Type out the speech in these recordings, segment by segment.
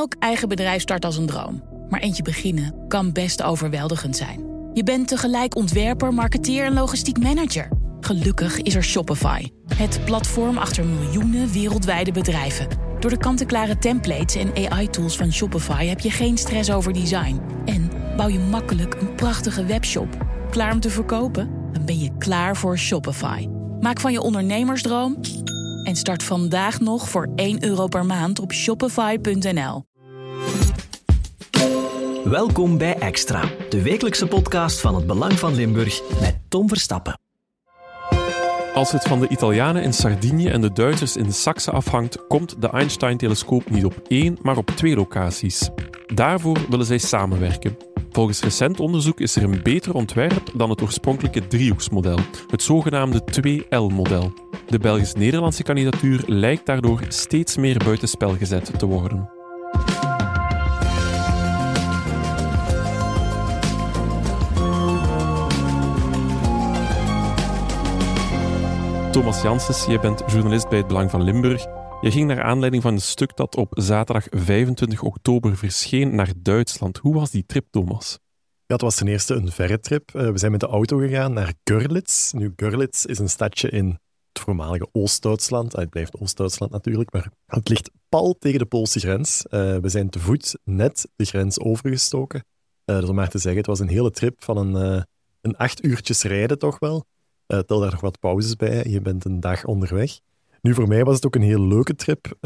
Elk eigen bedrijf start als een droom. Maar eentje beginnen kan best overweldigend zijn. Je bent tegelijk ontwerper, marketeer en logistiek manager. Gelukkig is er Shopify. Het platform achter miljoenen wereldwijde bedrijven. Door de kant-en-klare templates en AI-tools van Shopify heb je geen stress over design. En bouw je makkelijk een prachtige webshop. Klaar om te verkopen? Dan ben je klaar voor Shopify. Maak van je ondernemersdroom en start vandaag nog voor €1 per maand op shopify.nl. Welkom bij Extra, de wekelijkse podcast van het Belang van Limburg met Tom Verstappen. Als het van de Italianen in Sardinië en de Duitsers in Saxe afhangt, komt de Einstein-telescoop niet op 1, maar op 2 locaties. Daarvoor willen zij samenwerken. Volgens recent onderzoek is er een beter ontwerp dan het oorspronkelijke driehoeksmodel, het zogenaamde 2L-model. De Belgisch-Nederlandse kandidatuur lijkt daardoor steeds meer buitenspel gezet te worden. Thomas Janssens, jij bent journalist bij het Belang van Limburg. Je ging naar aanleiding van een stuk dat op zaterdag 25 oktober verscheen naar Duitsland. Hoe was die trip, Thomas? Ja, het was ten eerste een verre trip. We zijn met de auto gegaan naar Görlitz. Nu, Görlitz is een stadje in het voormalige Oost-Duitsland. Het blijft Oost-Duitsland natuurlijk, maar het ligt pal tegen de Poolse grens. We zijn te voet net de grens overgestoken. Dus om maar te zeggen, het was een hele trip van een 8 uurtjes rijden toch wel. Tel daar nog wat pauzes bij. Je bent een dag onderweg. Nu, voor mij was het ook een heel leuke trip.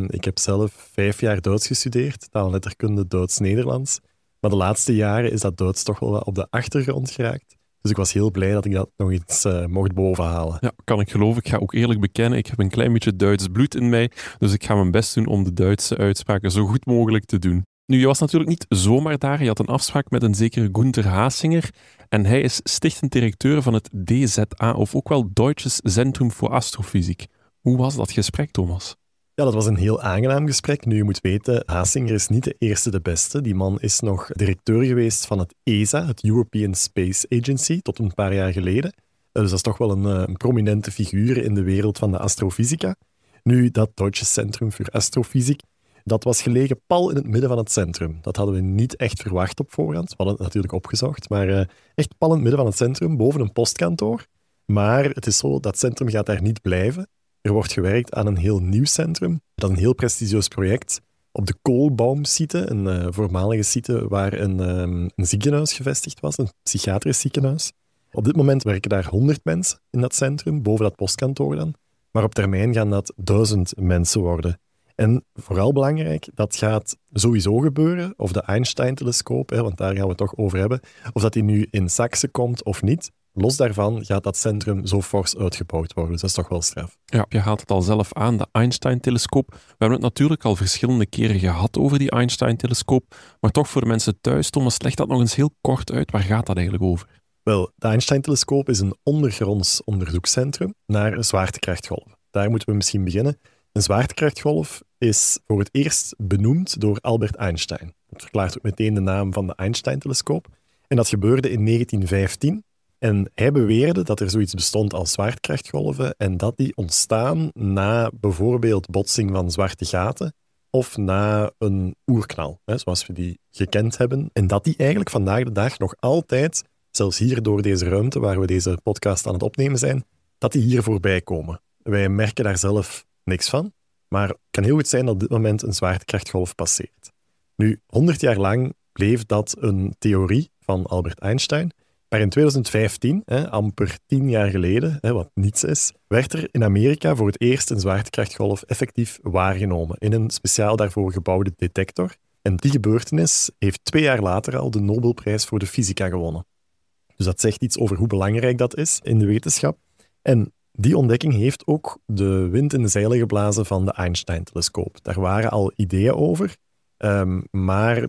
Ik heb zelf 5 jaar Duits gestudeerd, taal en letterkunde Duits-Nederlands. Maar de laatste jaren is dat Duits toch wel wat op de achtergrond geraakt. Dus ik was heel blij dat ik dat nog eens mocht bovenhalen. Ja, kan ik geloven. Ik ga ook eerlijk bekennen, ik heb een klein beetje Duits bloed in mij. Dus ik ga mijn best doen om de Duitse uitspraken zo goed mogelijk te doen. Nu, je was natuurlijk niet zomaar daar. Je had een afspraak met een zekere Gunther Hasinger. En hij is stichtend directeur van het DZA, of ook wel Deutsches Zentrum für Astrophysiek. Hoe was dat gesprek, Thomas? Ja, dat was een heel aangenaam gesprek. Nu, je moet weten, Hasinger is niet de eerste de beste. Die man is nog directeur geweest van het ESA, het European Space Agency, tot een paar jaar geleden. Dus dat is toch wel een prominente figuur in de wereld van de astrofysica. Nu, dat Deutsches Zentrum für Astrophysiek, dat was gelegen pal in het midden van het centrum. Dat hadden we niet echt verwacht op voorhand. We hadden het natuurlijk opgezocht, maar echt pal in het midden van het centrum, boven een postkantoor. Maar het is zo, dat centrum gaat daar niet blijven. Er wordt gewerkt aan een heel nieuw centrum. Dat is een heel prestigieus project. Op de Koolbaum-site, een voormalige site waar een ziekenhuis gevestigd was, een psychiatrisch ziekenhuis. Op dit moment werken daar 100 mensen in dat centrum, boven dat postkantoor dan. Maar op termijn gaan dat 1000 mensen worden. En vooral belangrijk, dat gaat sowieso gebeuren, of de Einstein-telescoop, want daar gaan we het toch over hebben, of dat die nu in Saxe komt of niet. Los daarvan gaat dat centrum zo fors uitgebouwd worden. Dus dat is toch wel straf. Ja, je haalt het al zelf aan, de Einstein-telescoop. We hebben het natuurlijk al verschillende keren gehad over die Einstein-telescoop. Maar toch voor de mensen thuis, Thomas, leg dat nog eens heel kort uit. Waar gaat dat eigenlijk over? Wel, de Einstein-telescoop is een ondergronds onderzoekscentrum naar zwaartekrachtgolven. Daar moeten we misschien beginnen. Een zwaartekrachtgolf is voor het eerst benoemd door Albert Einstein. Dat verklaart ook meteen de naam van de Einstein-telescoop. En dat gebeurde in 1915. En hij beweerde dat er zoiets bestond als zwaartekrachtgolven en dat die ontstaan na bijvoorbeeld botsing van zwarte gaten of na een oerknal, zoals we die gekend hebben. En dat die eigenlijk vandaag de dag nog altijd, zelfs hier door deze ruimte waar we deze podcast aan het opnemen zijn, dat die hier voorbij komen. Wij merken daar zelf niks van, maar het kan heel goed zijn dat op dit moment een zwaartekrachtgolf passeert. Nu, 100 jaar lang bleef dat een theorie van Albert Einstein. Maar in 2015, amper 10 jaar geleden, wat niets is, werd er in Amerika voor het eerst een zwaartekrachtgolf effectief waargenomen in een speciaal daarvoor gebouwde detector. En die gebeurtenis heeft 2 jaar later al de Nobelprijs voor de fysica gewonnen. Dus dat zegt iets over hoe belangrijk dat is in de wetenschap. En die ontdekking heeft ook de wind in de zeilen geblazen van de Einstein-telescoop. Daar waren al ideeën over, maar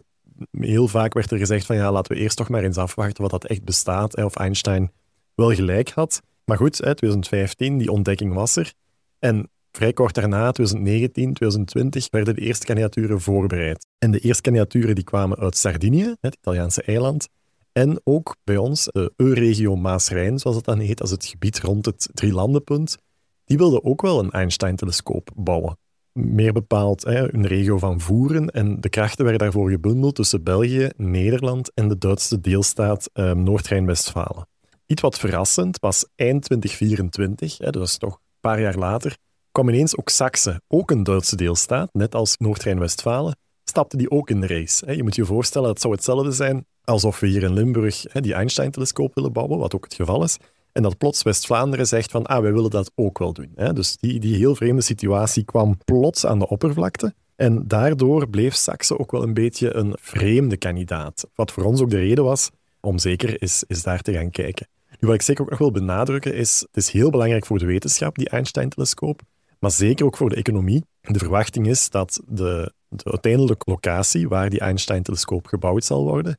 heel vaak werd er gezegd van ja, laten we eerst toch maar eens afwachten wat dat echt bestaat, of Einstein wel gelijk had. Maar goed, 2015, die ontdekking was er. En vrij kort daarna, 2019, 2020, werden de eerste kandidaturen voorbereid. En de eerste kandidaturen die kwamen uit Sardinië, het Italiaanse eiland, en ook bij ons, de Euregio Maas-Rijn, zoals het dan heet, als het gebied rond het Drielandenpunt, die wilden ook wel een Einstein-telescoop bouwen. meer bepaald een regio van Voeren. En de krachten werden daarvoor gebundeld tussen België, Nederland en de Duitse deelstaat Noord-Rijn-Westfalen. Iets wat verrassend, pas eind 2024, dat is toch een paar jaar later, kwam ineens ook Saksen, ook een Duitse deelstaat, net als Noord-Rijn-Westfalen, stapte die ook in de race. Je moet je voorstellen, het zou hetzelfde zijn alsof we hier in Limburg die Einstein-telescoop willen bouwen, wat ook het geval is. En dat plots West-Vlaanderen zegt van, wij willen dat ook wel doen. Dus die heel vreemde situatie kwam plots aan de oppervlakte. En daardoor bleef Saksen ook wel een beetje een vreemde kandidaat. Wat voor ons ook de reden was om zeker is daar te gaan kijken. Nu, wat ik zeker ook nog wil benadrukken is, het is heel belangrijk voor de wetenschap, die Einstein-telescoop, maar zeker ook voor de economie. De verwachting is dat de uiteindelijke locatie waar die Einstein-telescoop gebouwd zal worden,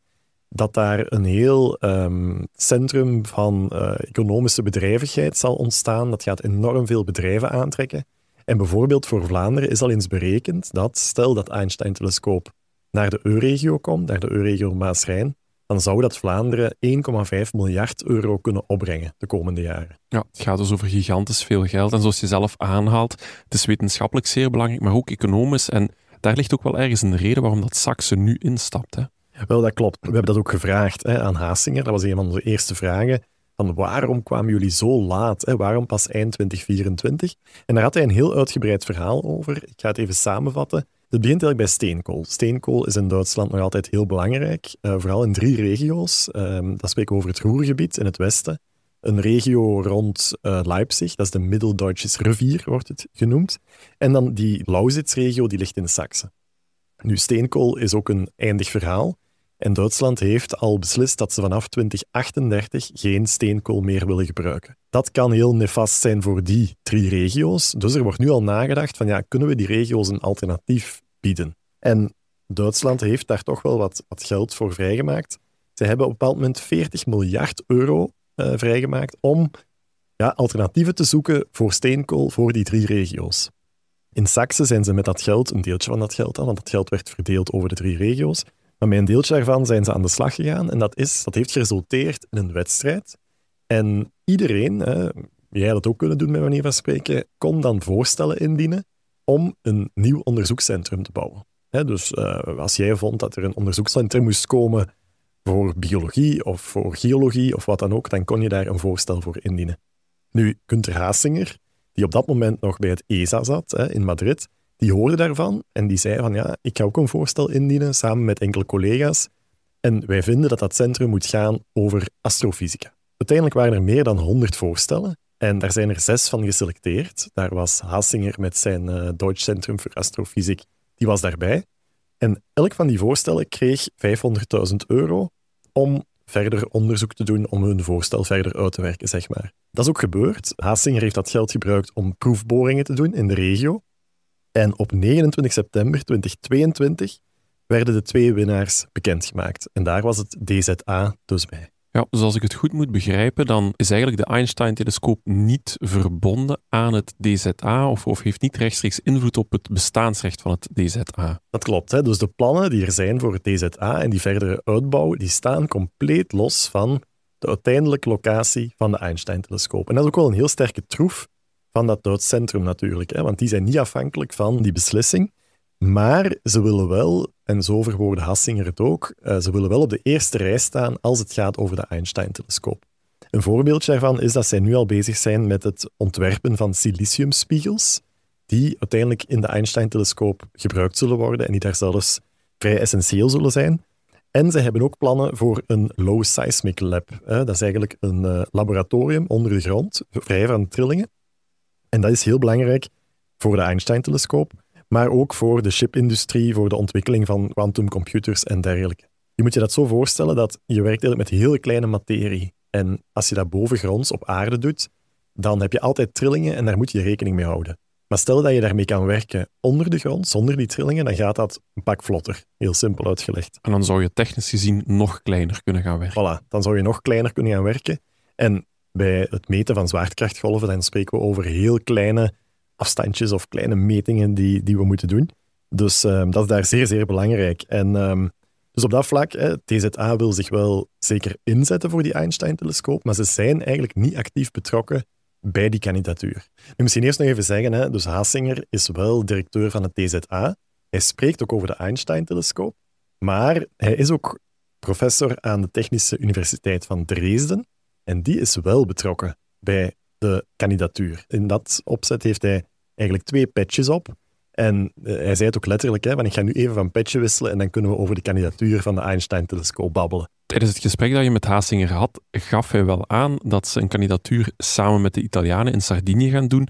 dat daar een heel centrum van economische bedrijvigheid zal ontstaan. Dat gaat enorm veel bedrijven aantrekken. En bijvoorbeeld voor Vlaanderen is al eens berekend dat, stel dat Einstein-telescoop naar de EU-regio komt, naar de EU-regio Maas-Rijn, dan zou dat Vlaanderen 1,5 miljard euro kunnen opbrengen de komende jaren. Ja, het gaat dus over gigantisch veel geld. En zoals je zelf aanhaalt, het is wetenschappelijk zeer belangrijk, maar ook economisch. En daar ligt ook wel ergens een reden waarom dat Saksen nu instapt, hè? Wel, dat klopt. We hebben dat ook gevraagd aan Hasinger. Dat was een van onze eerste vragen. Van waarom kwamen jullie zo laat? Waarom pas eind 2024? En daar had hij een heel uitgebreid verhaal over. Ik ga het even samenvatten. Het begint eigenlijk bij steenkool. Steenkool is in Duitsland nog altijd heel belangrijk. Vooral in 3 regio's. Dat spreken we over het Ruhrgebied in het westen. Een regio rond Leipzig, dat is de Middeldeutsches Revier, wordt het genoemd. En dan die Lausitz-regio, die ligt in Saksen. Nu, steenkool is ook een eindig verhaal. En Duitsland heeft al beslist dat ze vanaf 2038 geen steenkool meer willen gebruiken. Dat kan heel nefast zijn voor die 3 regio's. Dus er wordt nu al nagedacht van, kunnen we die regio's een alternatief bieden? En Duitsland heeft daar toch wel wat geld voor vrijgemaakt. Ze hebben op een bepaald moment 40 miljard euro vrijgemaakt om alternatieven te zoeken voor steenkool voor die 3 regio's. In Saksen zijn ze met dat geld, een deeltje van dat geld want dat geld werd verdeeld over de 3 regio's, maar met een deeltje daarvan zijn ze aan de slag gegaan en dat heeft geresulteerd in een wedstrijd. En iedereen, jij dat ook kunnen doen met manier van spreken, kon dan voorstellen indienen om een nieuw onderzoekscentrum te bouwen. Dus als jij vond dat er een onderzoekscentrum moest komen voor biologie of voor geologie of wat dan ook, dan kon je daar een voorstel voor indienen. Nu, Günter Hasinger, die op dat moment nog bij het ESA zat in Madrid, die hoorde daarvan en die zei van ik ga ook een voorstel indienen samen met enkele collega's en wij vinden dat dat centrum moet gaan over astrofysica. Uiteindelijk waren er meer dan 100 voorstellen en daar zijn er 6 van geselecteerd. Daar was Hasinger met zijn Deutsch Centrum für Astrophysik, die was daarbij. En elk van die voorstellen kreeg 500.000 euro om verder onderzoek te doen, om hun voorstel verder uit te werken, zeg maar. Dat is ook gebeurd. Hasinger heeft dat geld gebruikt om proefboringen te doen in de regio. En op 29 september 2022 werden de 2 winnaars bekendgemaakt. En daar was het DZA dus bij. Ja, dus als ik het goed moet begrijpen, dan is eigenlijk de Einstein-telescoop niet verbonden aan het DZA of heeft niet rechtstreeks invloed op het bestaansrecht van het DZA. Dat klopt. Dus de plannen die er zijn voor het DZA en die verdere uitbouw, die staan compleet los van de uiteindelijke locatie van de Einstein-telescoop. En dat is ook wel een heel sterke troef van dat Duits centrum natuurlijk, want die zijn niet afhankelijk van die beslissing. Maar ze willen wel, en zo verwoordde Hasinger het ook, ze willen wel op de eerste rij staan als het gaat over de Einstein-telescoop. Een voorbeeldje daarvan is dat zij nu al bezig zijn met het ontwerpen van siliciumspiegels, die uiteindelijk in de Einstein-telescoop gebruikt zullen worden en die daar zelfs vrij essentieel zullen zijn. En ze hebben ook plannen voor een Low Seismic Lab. Dat is eigenlijk een laboratorium onder de grond, vrij van trillingen. En dat is heel belangrijk voor de Einstein-telescoop, maar ook voor de chipindustrie, voor de ontwikkeling van quantumcomputers en dergelijke. Je moet je dat zo voorstellen dat je werkt eigenlijk met hele kleine materie. En als je dat bovengronds op aarde doet, dan heb je altijd trillingen en daar moet je rekening mee houden. Maar stel dat je daarmee kan werken onder de grond, zonder die trillingen, dan gaat dat een pak vlotter. Heel simpel uitgelegd. En dan zou je technisch gezien nog kleiner kunnen gaan werken. Voilà, dan zou je nog kleiner kunnen gaan werken. En bij het meten van zwaartekrachtgolven, dan spreken we over heel kleine afstandjes of kleine metingen die we moeten doen. Dus dat is daar zeer, zeer belangrijk. En dus op dat vlak, TZA wil zich wel zeker inzetten voor die Einstein-telescoop, maar ze zijn eigenlijk niet actief betrokken bij die kandidatuur. Nu, misschien eerst nog even zeggen, hè, dus Haasinger is wel directeur van het TZA. Hij spreekt ook over de Einstein-telescoop, maar hij is ook professor aan de Technische Universiteit van Dresden en die is wel betrokken bij de kandidatuur. In dat opzet heeft hij eigenlijk 2 patches op. En hij zei het ook letterlijk, hè, van ik ga nu even van petje wisselen en dan kunnen we over de kandidatuur van de Einstein-telescoop babbelen. Tijdens het gesprek dat je met Haasinger had, gaf hij wel aan dat ze een kandidatuur samen met de Italianen in Sardinië gaan doen.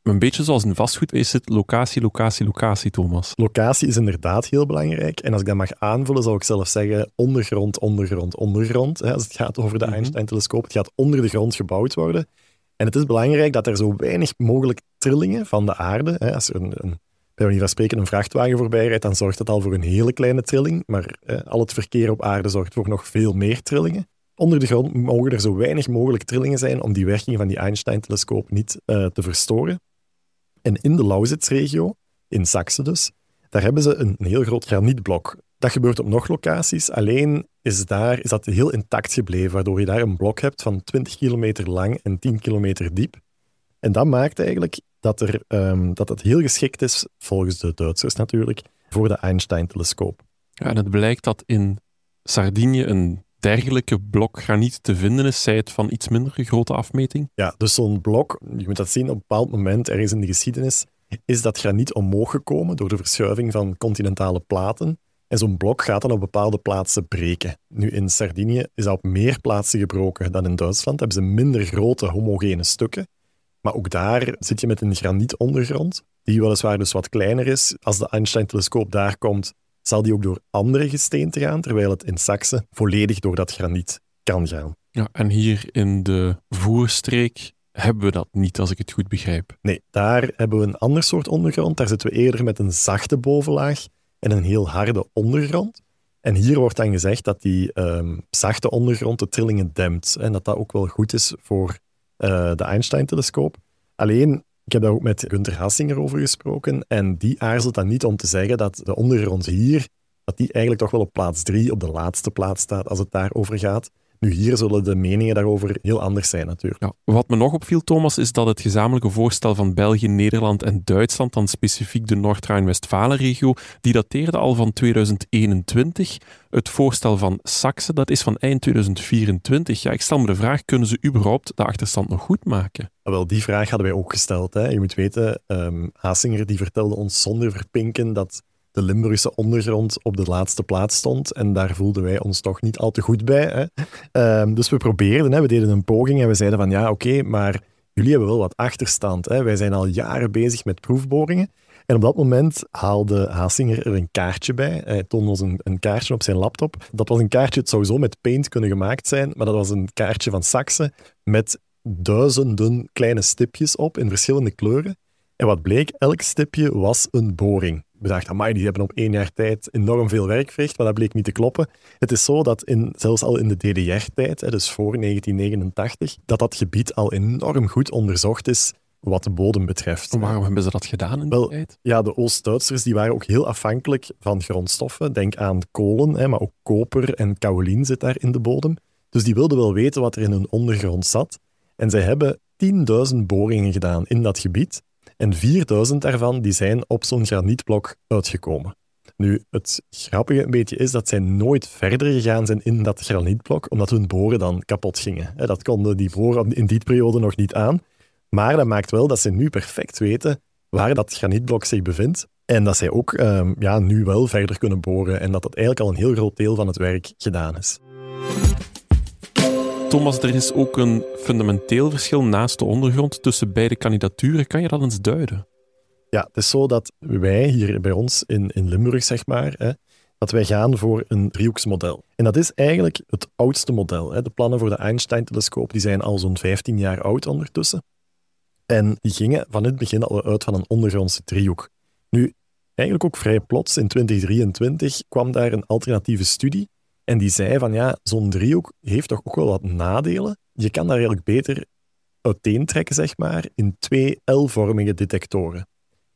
Een beetje zoals in vastgoed is het locatie, locatie, locatie, Thomas. Locatie is inderdaad heel belangrijk. En als ik dat mag aanvullen, zou ik zelf zeggen ondergrond, ondergrond, ondergrond. Hè, als het gaat over de Einstein-telescoop. Het gaat onder de grond gebouwd worden. En het is belangrijk dat er zo weinig mogelijk trillingen van de aarde, hè, als er bij manier van spreken een vrachtwagen voorbij rijdt, dan zorgt dat al voor een hele kleine trilling. Maar al het verkeer op aarde zorgt voor nog veel meer trillingen. Onder de grond mogen er zo weinig mogelijk trillingen zijn om die werking van die Einstein-telescoop niet te verstoren. En in de Lausitz-regio, in Saxe dus, daar hebben ze een heel groot granietblok. Dat gebeurt op nog locaties, alleen is dat heel intact gebleven, waardoor je daar een blok hebt van 20 kilometer lang en 10 kilometer diep. En dat maakt eigenlijk dat het heel geschikt is, volgens de Duitsers natuurlijk, voor de Einstein-telescoop. Ja, en het blijkt dat in Sardinië een dergelijke blok graniet te vinden is, zij het van iets minder grote afmeting. Ja, dus zo'n blok, je moet dat zien, op een bepaald moment, ergens in de geschiedenis, is dat graniet omhoog gekomen door de verschuiving van continentale platen. En zo'n blok gaat dan op bepaalde plaatsen breken. Nu, in Sardinië is dat op meer plaatsen gebroken dan in Duitsland. Hebben ze minder grote homogene stukken. Maar ook daar zit je met een granietondergrond, die weliswaar dus wat kleiner is. Als de Einstein-telescoop daar komt, zal die ook door andere gesteenten gaan, terwijl het in Saxe volledig door dat graniet kan gaan. Ja, en hier in de voerstreek hebben we dat niet, als ik het goed begrijp. Nee, daar hebben we een ander soort ondergrond. Daar zitten we eerder met een zachte bovenlaag en een heel harde ondergrond. En hier wordt dan gezegd dat die zachte ondergrond de trillingen dempt. En dat dat ook wel goed is voor de Einstein-telescoop. Alleen, ik heb daar ook met Günther Hassinger over gesproken en die aarzelt dan niet om te zeggen dat de ondergrond hier, dat die eigenlijk toch wel op plaats 3, op de laatste plaats staat als het daarover gaat. Nu, hier zullen de meningen daarover heel anders zijn natuurlijk. Ja, wat me nog opviel, Thomas, is dat het gezamenlijke voorstel van België, Nederland en Duitsland, dan specifiek de Noord-Rijn-Westfalen-regio, die dateerde al van 2021. Het voorstel van Saxe, dat is van eind 2024. Ja, ik stel me de vraag, kunnen ze überhaupt de achterstand nog goed maken? Wel, die vraag hadden wij ook gesteld. Hè. Je moet weten, Hassinger die vertelde ons zonder verpinken dat de Limburgse ondergrond op de laatste plaats stond. En daar voelden wij ons toch niet al te goed bij. Hè. Dus we probeerden, hè, we deden een poging en we zeiden van ja, oké, maar jullie hebben wel wat achterstand. Hè. Wij zijn al jaren bezig met proefboringen. En op dat moment haalde Hassinger er een kaartje bij. Hij toonde ons een kaartje op zijn laptop. Dat was een kaartje, het zou zo met paint kunnen gemaakt zijn, maar dat was een kaartje van Saxe met duizenden kleine stipjes op in verschillende kleuren. En wat bleek, elk stipje was een boring. We dachten, amai, die hebben op 1 jaar tijd enorm veel werk verricht, maar dat bleek niet te kloppen. Het is zo dat zelfs al in de DDR-tijd, dus voor 1989, dat gebied al enorm goed onderzocht is wat de bodem betreft. Waarom hebben ze dat gedaan in die tijd? Ja, de Oost-Duitsers die waren ook heel afhankelijk van grondstoffen. Denk aan kolen, maar ook koper en kaolien zit daar in de bodem. Dus die wilden wel weten wat er in hun ondergrond zat. En zij hebben 10.000 boringen gedaan in dat gebied. En 4.000 daarvan die zijn op zo'n granietblok uitgekomen. Nu, het grappige een beetje is dat zij nooit verder gegaan zijn in dat granietblok, omdat hun boren dan kapot gingen. Dat konden die boren in die periode nog niet aan. Maar dat maakt wel dat ze nu perfect weten waar dat granietblok zich bevindt. En dat zij ook nu wel verder kunnen boren. En dat eigenlijk al een heel groot deel van het werk gedaan is. Thomas, er is ook een fundamenteel verschil naast de ondergrond tussen beide kandidaturen. Kan je dat eens duiden? Ja, het is zo dat wij hier bij ons in Limburg, zeg maar, dat wij gaan voor een driehoeksmodel. En dat is eigenlijk het oudste model. De plannen voor de Einstein-telescoop die zijn al zo'n 15 jaar oud ondertussen. En die gingen van het begin al uit van een ondergrondse driehoek. Nu, eigenlijk ook vrij plots, in 2023, kwam daar een alternatieve studie. En die zei van ja, zo'n driehoek heeft toch ook wel wat nadelen. Je kan daar eigenlijk beter uiteentrekken, zeg maar, in 2 L-vormige detectoren.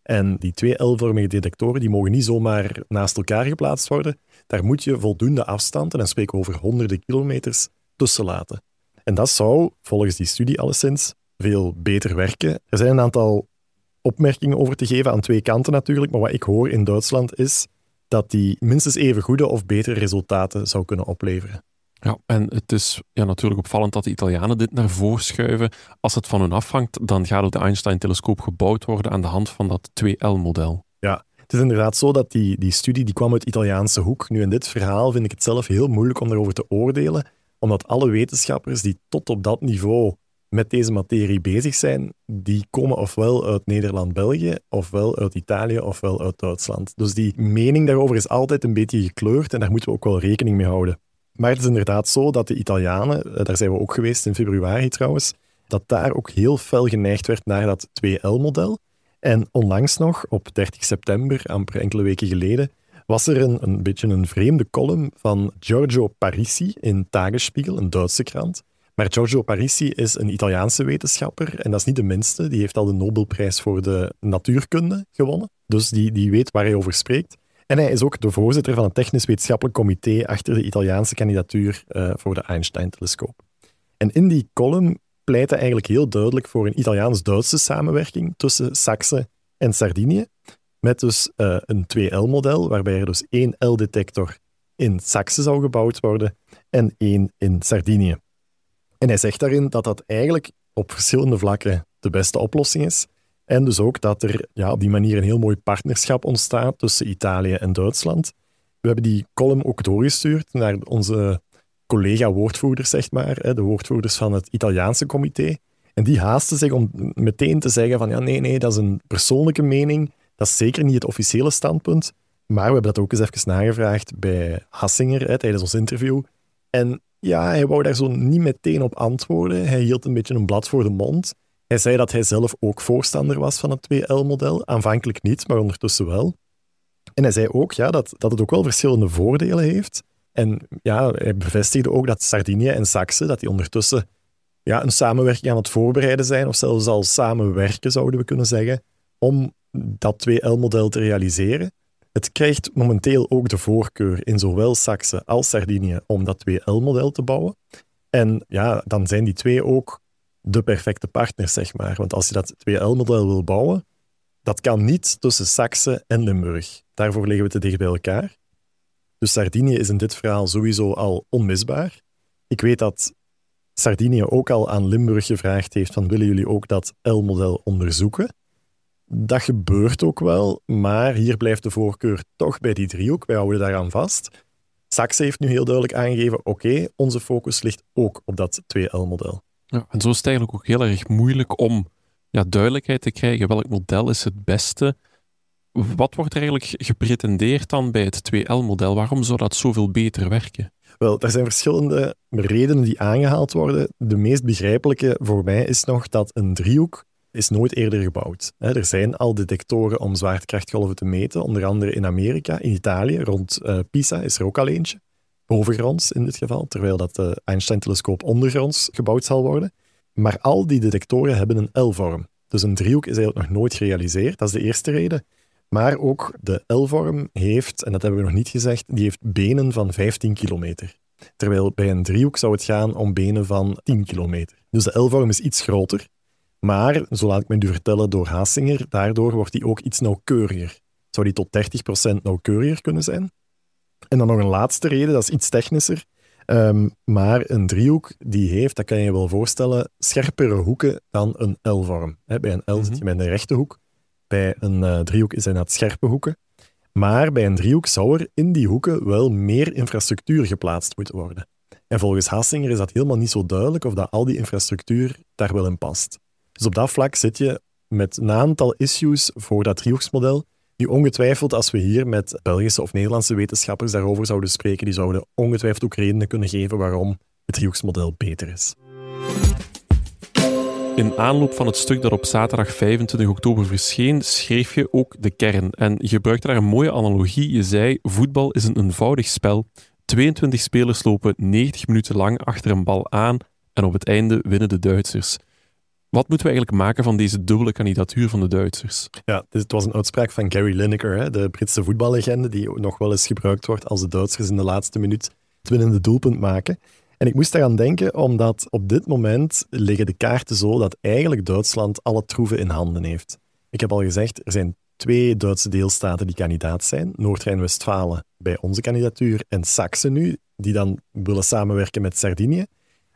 En die 2 L-vormige detectoren die mogen niet zomaar naast elkaar geplaatst worden. Daar moet je voldoende afstand, en dan spreken we over honderden kilometers, tussen laten. En dat zou, volgens die studie alleszins, veel beter werken. Er zijn een aantal opmerkingen over te geven aan twee kanten natuurlijk, maar wat ik hoor in Duitsland is dat die minstens even goede of betere resultaten zou kunnen opleveren. Ja, en het is natuurlijk opvallend dat de Italianen dit naar voren schuiven. Als het van hun afhangt, dan gaat ook de Einstein-telescoop gebouwd worden aan de hand van dat 2L-model. Ja, het is inderdaad zo dat die studie die kwam uit Italiaanse hoek. Nu, in dit verhaal vind ik het zelf heel moeilijk om daarover te oordelen, omdat alle wetenschappers die tot op dat niveau met deze materie bezig zijn, die komen ofwel uit Nederland-België, ofwel uit Italië, ofwel uit Duitsland. Dus die mening daarover is altijd een beetje gekleurd en daar moeten we ook wel rekening mee houden. Maar het is inderdaad zo dat de Italianen, daar zijn we ook geweest in februari trouwens, dat daar ook heel fel geneigd werd naar dat 2L-model. En onlangs nog, op 30 september, amper enkele weken geleden, was er een beetje een vreemde column van Giorgio Parisi in Tagesspiegel, een Duitse krant. Maar Giorgio Parisi is een Italiaanse wetenschapper en dat is niet de minste. Die heeft al de Nobelprijs voor de natuurkunde gewonnen. Dus die weet waar hij over spreekt. En hij is ook de voorzitter van het technisch-wetenschappelijk comité achter de Italiaanse kandidatuur voor de Einstein-telescoop. En in die column pleit hij eigenlijk heel duidelijk voor een Italiaans-Duitse samenwerking tussen Saxe en Sardinië, met dus een 2L-model, waarbij er dus 1 L-detector in Saxe zou gebouwd worden en 1 in Sardinië. En hij zegt daarin dat dat eigenlijk op verschillende vlakken de beste oplossing is. En dus ook dat er op die manier een heel mooi partnerschap ontstaat tussen Italië en Duitsland. We hebben die column ook doorgestuurd naar onze collega-woordvoerders, zeg maar, de woordvoerders van het Italiaanse comité. En die haasten zich om meteen te zeggen van nee, dat is een persoonlijke mening. Dat is zeker niet het officiële standpunt. Maar we hebben dat ook eens even nagevraagd bij Hassinger tijdens ons interview. En ja, hij wou daar zo niet meteen op antwoorden. Hij hield een beetje een blad voor de mond. Hij zei dat hij zelf ook voorstander was van het 2L-model. Aanvankelijk niet, maar ondertussen wel. En hij zei ook dat het ook wel verschillende voordelen heeft. En ja, hij bevestigde ook dat Sardinië en Saxe, dat die ondertussen een samenwerking aan het voorbereiden zijn, of zelfs al samenwerken, zouden we kunnen zeggen, om dat 2L-model te realiseren. Het krijgt momenteel ook de voorkeur in zowel Saxe als Sardinië om dat 2L-model te bouwen. En ja, dan zijn die twee ook de perfecte partners, zeg maar. Want als je dat 2L-model wil bouwen, dat kan niet tussen Saxe en Limburg. Daarvoor liggen we te dicht bij elkaar. Dus Sardinië is in dit verhaal sowieso al onmisbaar. Ik weet dat Sardinië ook al aan Limburg gevraagd heeft van willen jullie ook dat L-model onderzoeken? Dat gebeurt ook wel, maar hier blijft de voorkeur toch bij die driehoek. Wij houden daaraan vast. Saxe heeft nu heel duidelijk aangegeven, oké, onze focus ligt ook op dat 2L-model. Ja, en zo is het eigenlijk ook heel erg moeilijk om duidelijkheid te krijgen welk model is het beste. Wat wordt er eigenlijk gepretendeerd dan bij het 2L-model? Waarom zou dat zoveel beter werken? Wel, er zijn verschillende redenen die aangehaald worden. De meest begrijpelijke voor mij is nog dat een driehoek is nooit eerder gebouwd. Er zijn al detectoren om zwaartekrachtgolven te meten, onder andere in Amerika, in Italië, rond Pisa is er ook al eentje. Bovengronds in dit geval, terwijl dat de Einstein-telescoop ondergronds gebouwd zal worden. Maar al die detectoren hebben een L-vorm. Dus een driehoek is eigenlijk nog nooit gerealiseerd, dat is de eerste reden. Maar ook de L-vorm heeft, en dat hebben we nog niet gezegd, die heeft benen van 15 kilometer. Terwijl bij een driehoek zou het gaan om benen van 10 kilometer. Dus de L-vorm is iets groter. Maar, zo laat ik me nu vertellen door Hassinger, daardoor wordt die ook iets nauwkeuriger. Zou die tot 30% nauwkeuriger kunnen zijn? En dan nog een laatste reden, dat is iets technischer. Maar een driehoek die heeft, dat kan je je wel voorstellen, scherpere hoeken dan een L-vorm. Bij een L zit je met een rechte hoek. Bij een driehoek zijn dat scherpe hoeken. Maar bij een driehoek zou er in die hoeken wel meer infrastructuur geplaatst moeten worden. En volgens Hassinger is dat helemaal niet zo duidelijk of dat al die infrastructuur daar wel in past. Dus op dat vlak zit je met een aantal issues voor dat driehoeksmodel. Die ongetwijfeld, als we hier met Belgische of Nederlandse wetenschappers daarover zouden spreken, die zouden ongetwijfeld ook redenen kunnen geven waarom het driehoeksmodel beter is. In aanloop van het stuk dat op zaterdag 25 oktober verscheen, schreef je ook de kern. En je gebruikte daar een mooie analogie. Je zei, voetbal is een eenvoudig spel. 22 spelers lopen 90 minuten lang achter een bal aan en op het einde winnen de Duitsers. Wat moeten we eigenlijk maken van deze dubbele kandidatuur van de Duitsers? Ja, het was een uitspraak van Gary Lineker, de Britse voetballegende, die nog wel eens gebruikt wordt als de Duitsers in de laatste minuut het winnende doelpunt maken. En ik moest daaraan denken, omdat op dit moment liggen de kaarten zo dat eigenlijk Duitsland alle troeven in handen heeft. Ik heb al gezegd, er zijn 2 Duitse deelstaten die kandidaat zijn. Noord-Rijn-Westfalen bij onze kandidatuur en Saksen nu, die dan willen samenwerken met Sardinië.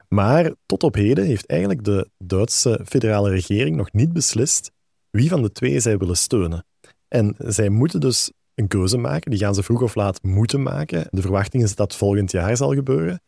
Maar tot op heden heeft eigenlijk de Duitse federale regering nog niet beslist wie van de 2 zij willen steunen. En zij moeten dus een keuze maken. Die gaan ze vroeg of laat moeten maken. De verwachting is dat dat volgend jaar zal gebeuren.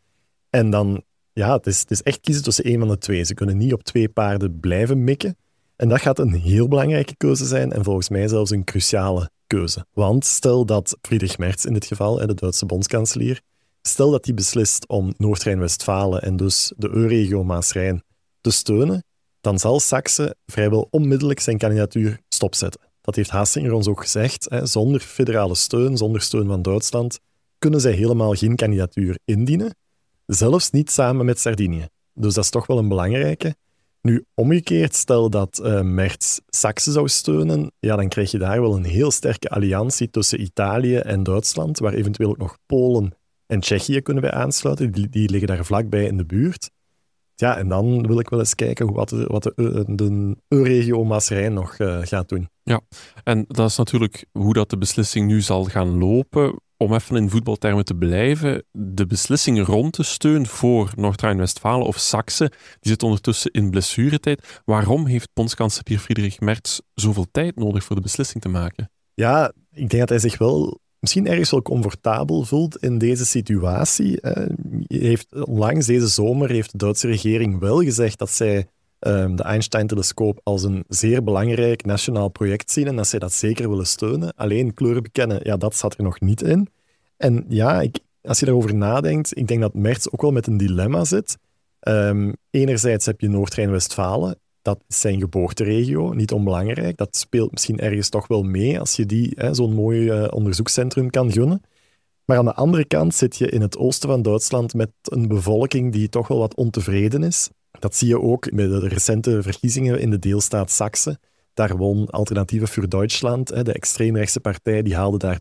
En dan, ja, het is echt kiezen tussen 1 van de 2. Ze kunnen niet op 2 paarden blijven mikken. En dat gaat een heel belangrijke keuze zijn en volgens mij zelfs een cruciale keuze. Want stel dat Friedrich Merz in dit geval, de Duitse bondskanselier, stel dat hij beslist om Noord-Rijn-Westfalen en dus de EU-regio Maas-Rijn te steunen, dan zal Saksen vrijwel onmiddellijk zijn kandidatuur stopzetten. Dat heeft Hasinger ons ook gezegd. Zonder federale steun, zonder steun van Duitsland, kunnen zij helemaal geen kandidatuur indienen. Zelfs niet samen met Sardinië. Dus dat is toch wel een belangrijke. Nu, omgekeerd, stel dat Merz Saksen zou steunen, ja, dan krijg je daar wel een heel sterke alliantie tussen Italië en Duitsland, waar eventueel ook nog Polen en Tsjechië kunnen bij aansluiten. Die liggen daar vlakbij in de buurt. Ja, en dan wil ik wel eens kijken wat de EU-regio Maas-Rijn nog gaat doen. Ja, en dat is natuurlijk hoe dat de beslissing nu zal gaan lopen. Om even in voetbaltermen te blijven, de beslissing rond de steun voor Noord-Rijn-Westfalen of Saksen, die zit ondertussen in blessuretijd. Waarom heeft bondskanselier Friedrich Merz zoveel tijd nodig voor de beslissing te maken? Ja, ik denk dat hij zich wel misschien ergens wel comfortabel voelt in deze situatie. Onlangs deze zomer heeft de Duitse regering wel gezegd dat zij de Einstein-telescoop als een zeer belangrijk nationaal project zien en dat zij dat zeker willen steunen. Alleen kleuren bekennen, ja, dat zat er nog niet in. En ja, als je daarover nadenkt, ik denk dat Merz ook wel met een dilemma zit. Enerzijds heb je Noord-Rijn-Westfalen, dat is zijn geboorteregio, niet onbelangrijk. Dat speelt misschien ergens toch wel mee als je die zo'n mooi onderzoekscentrum kan gunnen. Maar aan de andere kant zit je in het oosten van Duitsland met een bevolking die toch wel wat ontevreden is. Dat zie je ook met de recente verkiezingen in de deelstaat Saksen. Daar won Alternatieven für Deutschland, de extreemrechtse partij, die haalde daar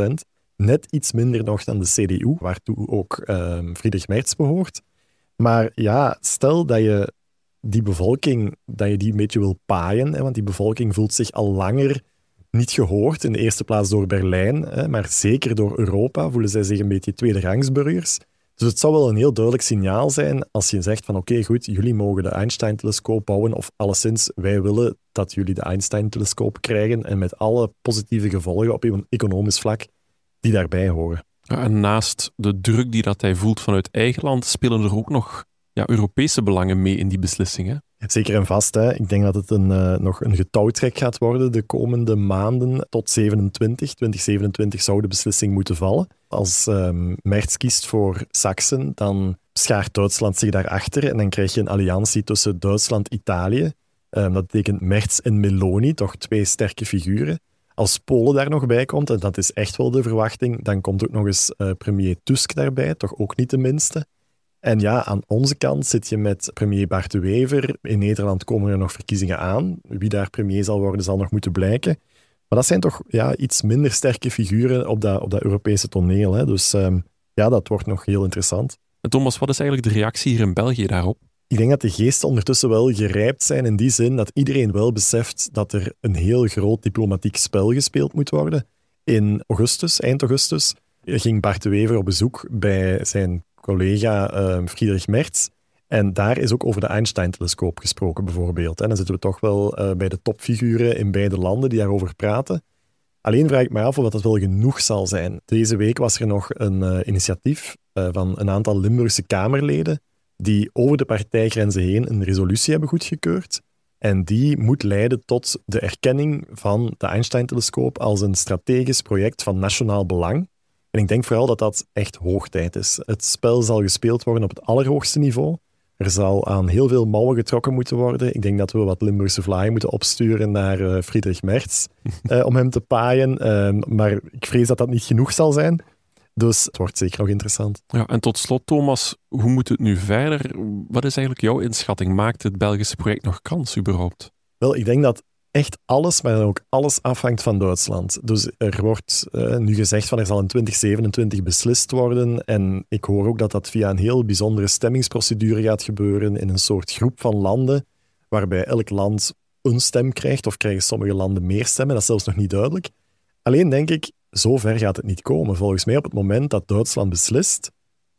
30%. Net iets minder nog dan de CDU, waartoe ook Friedrich Merz behoort. Maar ja, stel dat je die bevolking een beetje wil paaien, want die bevolking voelt zich al langer niet gehoord, in de eerste plaats door Berlijn, maar zeker door Europa voelen zij zich een beetje tweederangsburgers. Dus het zou wel een heel duidelijk signaal zijn als je zegt van oké, goed, jullie mogen de Einstein-telescoop bouwen of alleszins wij willen dat jullie de Einstein-telescoop krijgen en met alle positieve gevolgen op een economisch vlak die daarbij horen. Ja, en naast de druk die dat hij voelt vanuit eigen land, spelen er ook nog Europese belangen mee in die beslissingen. Zeker en vast. Ik denk dat het nog een getouwtrek gaat worden de komende maanden tot 2027 zou de beslissing moeten vallen. Als Merz kiest voor Saksen, dan schaart Duitsland zich daarachter en dan krijg je een alliantie tussen Duitsland en Italië. Dat betekent Merz en Meloni, toch 2 sterke figuren. Als Polen daar nog bij komt, en dat is echt wel de verwachting, dan komt ook nog eens premier Tusk daarbij, toch ook niet de minste. En ja, aan onze kant zit je met premier Bart de Wever. In Nederland komen er nog verkiezingen aan. Wie daar premier zal worden, zal nog moeten blijken. Maar dat zijn toch iets minder sterke figuren op dat Europese toneel. Hè. Dus dat wordt nog heel interessant. En Thomas, wat is eigenlijk de reactie hier in België daarop? Ik denk dat de geesten ondertussen wel gerijpt zijn in die zin dat iedereen wel beseft dat er een heel groot diplomatiek spel gespeeld moet worden. In augustus, eind augustus, ging Bart de Wever op bezoek bij zijn collega Friedrich Merz. En daar is ook over de Einstein-telescoop gesproken bijvoorbeeld. En dan zitten we toch wel bij de topfiguren in beide landen die daarover praten. Alleen vraag ik me af of dat wel genoeg zal zijn. Deze week was er nog een initiatief van een aantal Limburgse Kamerleden die over de partijgrenzen heen een resolutie hebben goedgekeurd. En die moet leiden tot de erkenning van de Einstein-telescoop als een strategisch project van nationaal belang. En ik denk vooral dat dat echt hoog tijd is. Het spel zal gespeeld worden op het allerhoogste niveau. Er zal aan heel veel mouwen getrokken moeten worden. Ik denk dat we wat Limburgse vlaai moeten opsturen naar Friedrich Merz om hem te paaien. Maar ik vrees dat dat niet genoeg zal zijn. Dus het wordt zeker nog interessant. Ja, en tot slot, Thomas, hoe moet het nu verder? Wat is eigenlijk jouw inschatting? Maakt het Belgische project nog kans überhaupt? Wel, ik denk dat echt alles, maar ook alles afhangt van Duitsland. Dus er wordt nu gezegd van er zal in 2027 beslist worden. En ik hoor ook dat dat via een heel bijzondere stemmingsprocedure gaat gebeuren in een soort groep van landen, waarbij elk land een stem krijgt, of krijgen sommige landen meer stemmen. Dat is zelfs nog niet duidelijk. Alleen denk ik, zo ver gaat het niet komen. Volgens mij op het moment dat Duitsland beslist,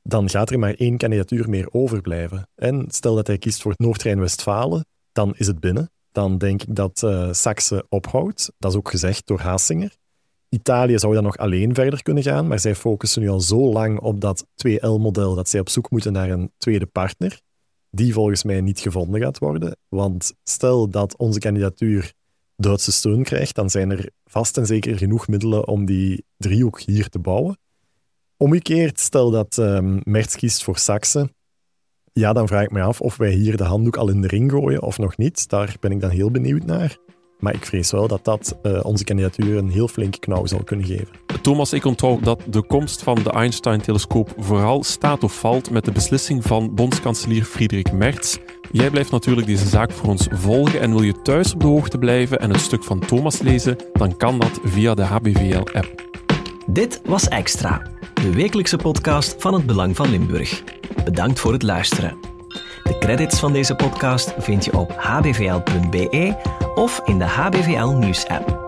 dan gaat er maar 1 kandidatuur meer overblijven. En stel dat hij kiest voor Noord-Rijn-Westfalen, dan is het binnen. Dan denk ik dat Saxe ophoudt. Dat is ook gezegd door Hasinger. Italië zou dan nog alleen verder kunnen gaan, maar zij focussen nu al zo lang op dat 2L-model dat zij op zoek moeten naar een tweede partner, die volgens mij niet gevonden gaat worden. Want stel dat onze kandidatuur Duitse steun krijgt, dan zijn er vast en zeker genoeg middelen om die driehoek hier te bouwen. Omgekeerd, stel dat Merz kiest voor Saxe, ja, dan vraag ik me af of wij hier de handdoek al in de ring gooien of nog niet. Daar ben ik dan heel benieuwd naar. Maar ik vrees wel dat dat onze kandidatuur een heel flinke knauw zal kunnen geven. Thomas, ik onthoud dat de komst van de Einstein-telescoop vooral staat of valt met de beslissing van bondskanselier Friedrich Merz. Jij blijft natuurlijk deze zaak voor ons volgen en wil je thuis op de hoogte blijven en het stuk van Thomas lezen, dan kan dat via de HBVL-app. Dit was Extra, de wekelijkse podcast van het Belang van Limburg. Bedankt voor het luisteren. De credits van deze podcast vind je op hbvl.be of in de HBVL Nieuws-app.